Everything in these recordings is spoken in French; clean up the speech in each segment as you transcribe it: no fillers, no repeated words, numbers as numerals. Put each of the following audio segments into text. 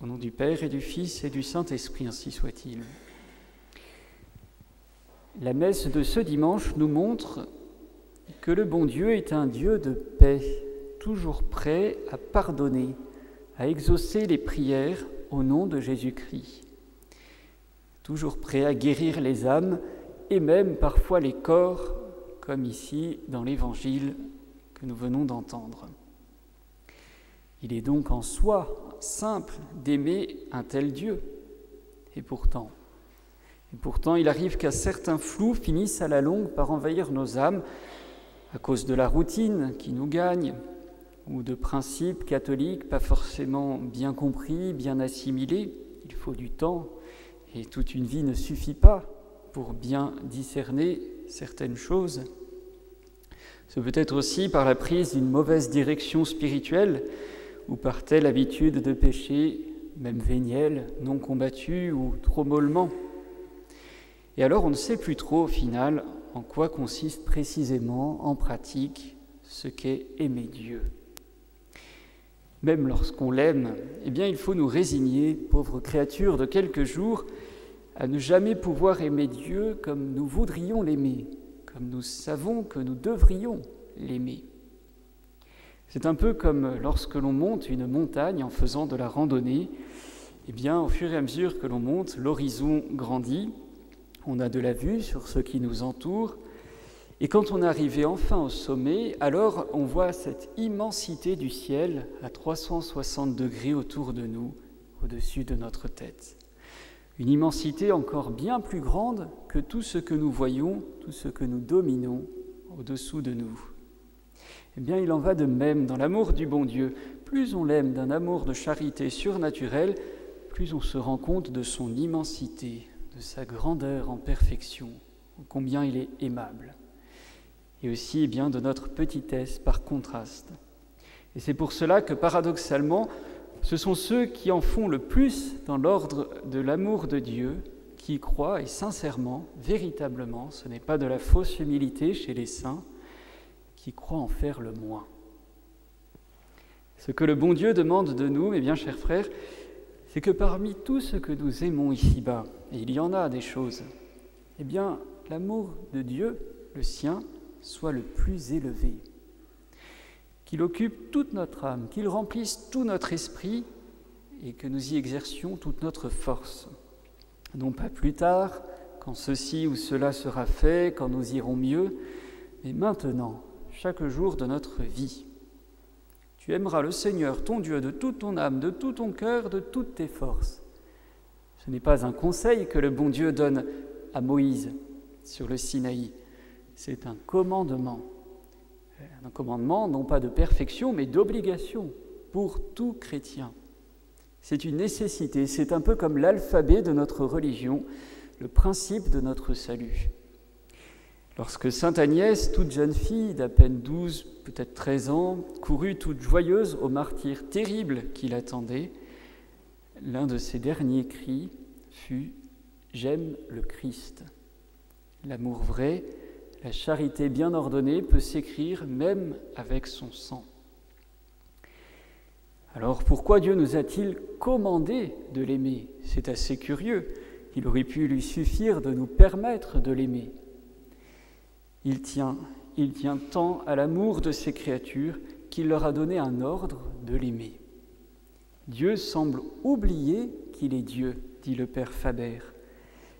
Au nom du Père et du Fils et du Saint-Esprit, ainsi soit-il. La messe de ce dimanche nous montre que le bon Dieu est un Dieu de paix, toujours prêt à pardonner, à exaucer les prières au nom de Jésus-Christ. Toujours prêt à guérir les âmes et même parfois les corps, comme ici dans l'Évangile que nous venons d'entendre. Il est donc en soi simple d'aimer un tel Dieu. Et pourtant, il arrive qu'un certain flou finisse à la longue par envahir nos âmes à cause de la routine qui nous gagne ou de principes catholiques pas forcément bien compris, bien assimilés. Il faut du temps et toute une vie ne suffit pas pour bien discerner certaines choses. C'est peut-être aussi par la prise d'une mauvaise direction spirituelle ou par telle habitude de péché, même véniel, non combattu ou trop mollement. Et alors on ne sait plus trop au final en quoi consiste précisément, en pratique, ce qu'est aimer Dieu. Même lorsqu'on l'aime, il faut nous résigner, pauvres créatures de quelques jours, à ne jamais pouvoir aimer Dieu comme nous voudrions l'aimer, comme nous savons que nous devrions l'aimer. C'est un peu comme lorsque l'on monte une montagne en faisant de la randonnée. Au fur et à mesure que l'on monte, l'horizon grandit, on a de la vue sur ce qui nous entoure, et quand on est arrivé enfin au sommet, alors on voit cette immensité du ciel à 360 degrés autour de nous, au-dessus de notre tête. Une immensité encore bien plus grande que tout ce que nous voyons, tout ce que nous dominons au-dessous de nous. Il en va de même dans l'amour du bon Dieu. Plus on l'aime d'un amour de charité surnaturelle, plus on se rend compte de son immensité, de sa grandeur en perfection, combien il est aimable. Et aussi de notre petitesse par contraste. Et c'est pour cela que paradoxalement, ce sont ceux qui en font le plus dans l'ordre de l'amour de Dieu, qui y croient et sincèrement, véritablement, ce n'est pas de la fausse humilité chez les saints, qui croient en faire le moins. Ce que le bon Dieu demande de nous, mes bien chers frères, c'est que parmi tout ce que nous aimons ici-bas, et il y en a des choses, l'amour de Dieu, le sien, soit le plus élevé, qu'il occupe toute notre âme, qu'il remplisse tout notre esprit et que nous y exercions toute notre force. Non pas plus tard, quand ceci ou cela sera fait, quand nous irons mieux, mais maintenant, chaque jour de notre vie. Tu aimeras le Seigneur, ton Dieu, de toute ton âme, de tout ton cœur, de toutes tes forces. Ce n'est pas un conseil que le bon Dieu donne à Moïse sur le Sinaï, c'est un commandement. Un commandement non pas de perfection, mais d'obligation pour tout chrétien. C'est une nécessité, c'est un peu comme l'alphabet de notre religion, le principe de notre salut. Lorsque sainte Agnès, toute jeune fille d'à peine 12, peut-être 13 ans, courut toute joyeuse au martyre terrible qui l'attendait, l'un de ses derniers cris fut « J'aime le Christ ». L'amour vrai, la charité bien ordonnée peut s'écrire même avec son sang. Alors pourquoi Dieu nous a-t-il commandé de l'aimer ? C'est assez curieux. Il aurait pu lui suffire de nous permettre de l'aimer. Il tient tant à l'amour de ses créatures qu'il leur a donné un ordre de l'aimer. Dieu semble oublier qu'il est Dieu, dit le père Faber.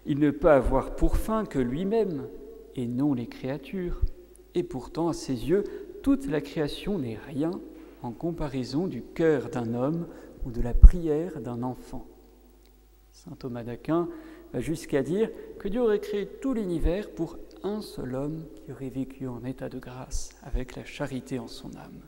Il ne peut avoir pour fin que lui-même et non les créatures. Et pourtant, à ses yeux, toute la création n'est rien en comparaison du cœur d'un homme ou de la prière d'un enfant. Saint Thomas d'Aquin va jusqu'à dire que Dieu aurait créé tout l'univers pour un seul homme qui aurait vécu en état de grâce avec la charité en son âme.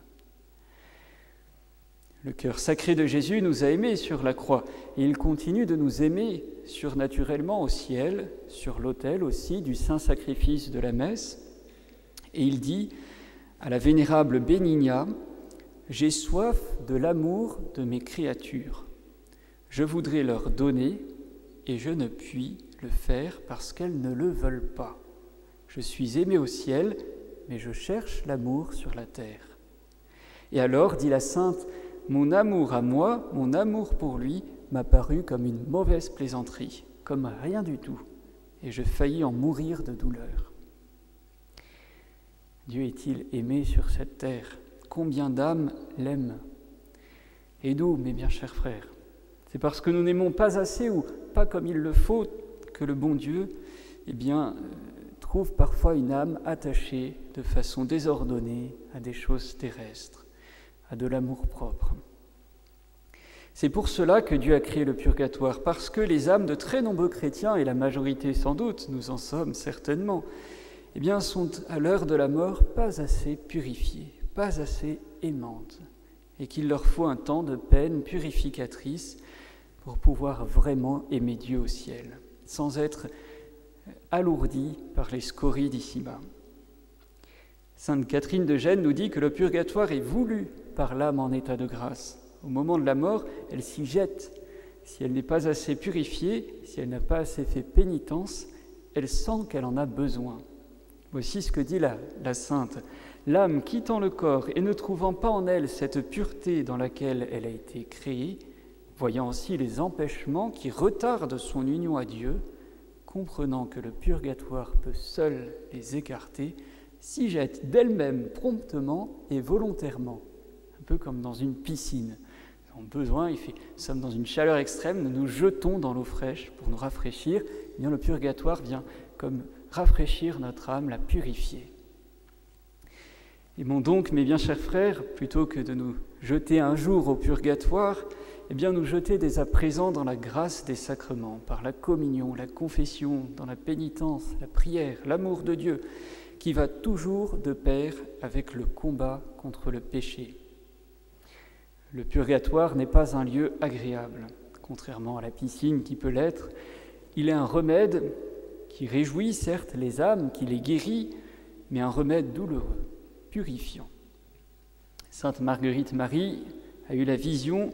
Le cœur sacré de Jésus nous a aimés sur la croix et il continue de nous aimer surnaturellement au ciel, sur l'autel aussi du saint sacrifice de la messe. Et il dit à la vénérable Bénignat « J'ai soif de l'amour de mes créatures. Je voudrais leur donner et je ne puis le faire parce qu'elles ne le veulent pas. Je suis aimé au ciel, mais je cherche l'amour sur la terre. » Et alors, dit la sainte, mon amour à moi, mon amour pour lui, m'a paru comme une mauvaise plaisanterie, comme rien du tout, et je faillis en mourir de douleur. Dieu est-il aimé sur cette terre? Combien d'âmes l'aiment? Et nous, mes bien chers frères, c'est parce que nous n'aimons pas assez ou pas comme il le faut que le bon Dieu, trouve parfois une âme attachée de façon désordonnée à des choses terrestres, à de l'amour-propre. C'est pour cela que Dieu a créé le purgatoire, parce que les âmes de très nombreux chrétiens, et la majorité sans doute, nous en sommes certainement, sont à l'heure de la mort pas assez purifiées, pas assez aimantes, et qu'il leur faut un temps de peine purificatrice pour pouvoir vraiment aimer Dieu au ciel, sans être alourdis par les scories d'ici-bas. Sainte Catherine de Gênes nous dit que le purgatoire est voulu par l'âme en état de grâce. Au moment de la mort, elle s'y jette. Si elle n'est pas assez purifiée, si elle n'a pas assez fait pénitence, elle sent qu'elle en a besoin. Voici ce que dit la sainte. L'âme quittant le corps et ne trouvant pas en elle cette pureté dans laquelle elle a été créée, voyant aussi les empêchements qui retardent son union à Dieu, comprenant que le purgatoire peut seul les écarter, s'y jette d'elle-même promptement et volontairement, un peu comme dans une piscine. Nous sommes dans une chaleur extrême, nous nous jetons dans l'eau fraîche pour nous rafraîchir. Le purgatoire vient comme rafraîchir notre âme, la purifier. Aimons donc, mes bien chers frères, plutôt que de nous jeter un jour au purgatoire, nous jeter dès à présent dans la grâce des sacrements, par la communion, la confession, dans la pénitence, la prière, l'amour de Dieu, qui va toujours de pair avec le combat contre le péché. Le purgatoire n'est pas un lieu agréable, contrairement à la piscine qui peut l'être. Il est un remède qui réjouit certes les âmes, qui les guérit, mais un remède douloureux, purifiant. Sainte Marguerite Marie a eu la vision,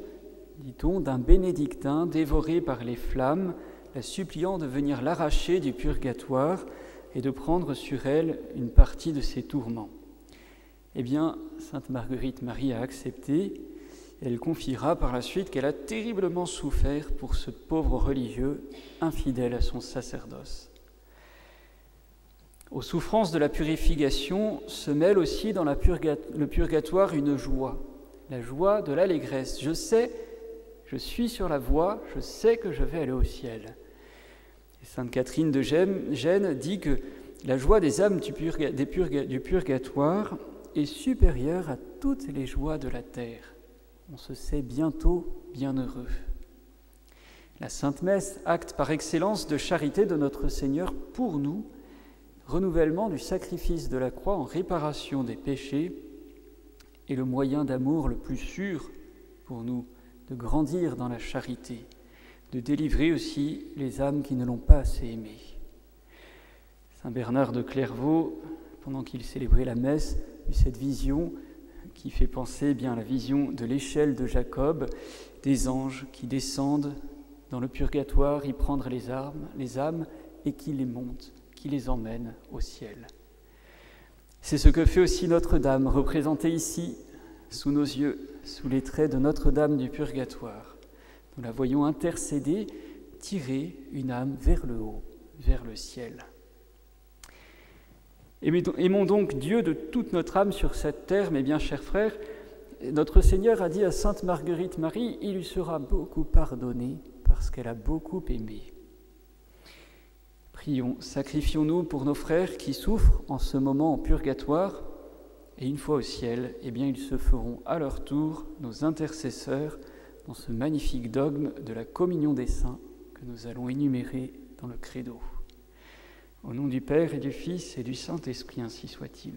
dit-on, d'un bénédictin dévoré par les flammes, la suppliant de venir l'arracher du purgatoire et de prendre sur elle une partie de ses tourments. Sainte Marguerite Marie a accepté. Elle confiera par la suite qu'elle a terriblement souffert pour ce pauvre religieux infidèle à son sacerdoce. Aux souffrances de la purification se mêle aussi dans le purgatoire une joie, la joie de l'allégresse. Je suis sur la voie, je sais que je vais aller au ciel. Et Sainte Catherine de Gênes dit que la joie des âmes du purgatoire est supérieure à toutes les joies de la terre. On se sait bientôt bienheureux. La Sainte Messe, acte par excellence de charité de notre Seigneur pour nous, renouvellement du sacrifice de la croix en réparation des péchés, est le moyen d'amour le plus sûr pour nous, de grandir dans la charité, de délivrer aussi les âmes qui ne l'ont pas assez aimé. Saint Bernard de Clairvaux, pendant qu'il célébrait la messe, eut cette vision qui fait penser à la vision de l'échelle de Jacob, des anges qui descendent dans le purgatoire y prendre les âmes et qui les montent, qui les emmènent au ciel. C'est ce que fait aussi Notre-Dame, représentée ici, sous nos yeux, sous les traits de Notre-Dame du Purgatoire. Nous la voyons intercéder, tirer une âme vers le haut, vers le ciel. Aimons donc Dieu de toute notre âme sur cette terre, mes bien chers frères. Notre Seigneur a dit à Sainte Marguerite Marie, il lui sera beaucoup pardonné parce qu'elle a beaucoup aimé. Prions, sacrifions-nous pour nos frères qui souffrent en ce moment en purgatoire, et une fois au ciel, ils se feront à leur tour nos intercesseurs dans ce magnifique dogme de la communion des saints que nous allons énumérer dans le credo. Au nom du Père et du Fils et du Saint-Esprit, ainsi soit-il.